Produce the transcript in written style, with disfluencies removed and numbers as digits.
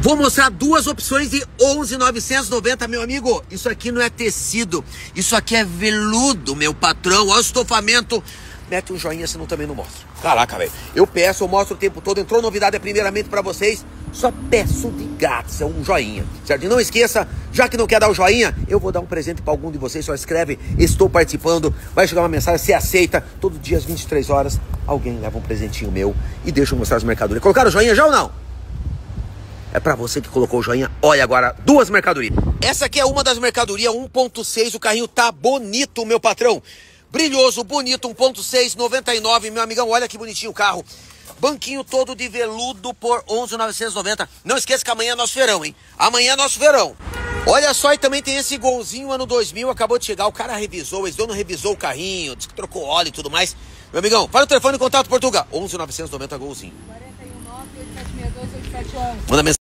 Vou mostrar duas opções de 11.990, meu amigo. Isso aqui não é tecido, isso aqui é veludo, meu patrão. Olha o estofamento. Mete um joinha, senão também não mostro. Caraca, velho. Eu peço, eu mostro o tempo todo. Entrou novidade primeiramente pra vocês. Só peço de grátis, é um joinha, certo? E não esqueça, já que não quer dar o joinha, eu vou dar um presente pra algum de vocês. Só escreve, estou participando. Vai chegar uma mensagem, se aceita. Todo dia às 23 horas, alguém leva um presentinho meu e deixa eu mostrar as mercadorias. Colocaram o joinha já ou não? É pra você que colocou o joinha. Olha agora, duas mercadorias. Essa aqui é uma das mercadorias 1.6. O carrinho tá bonito, meu patrão. Brilhoso, bonito, 1.6, 99, meu amigão. Olha que bonitinho o carro. Banquinho todo de veludo por 11.990. Não esqueça que amanhã é nosso verão, hein? Amanhã é nosso verão. Olha só, e também tem esse golzinho ano 2000, acabou de chegar. O cara revisou, esse dono revisou o carrinho, disse que trocou óleo e tudo mais. Meu amigão, fala o telefone e contato, Portugal. 11.990 golzinho. 41.9, 8762, 8711. Manda mensagem.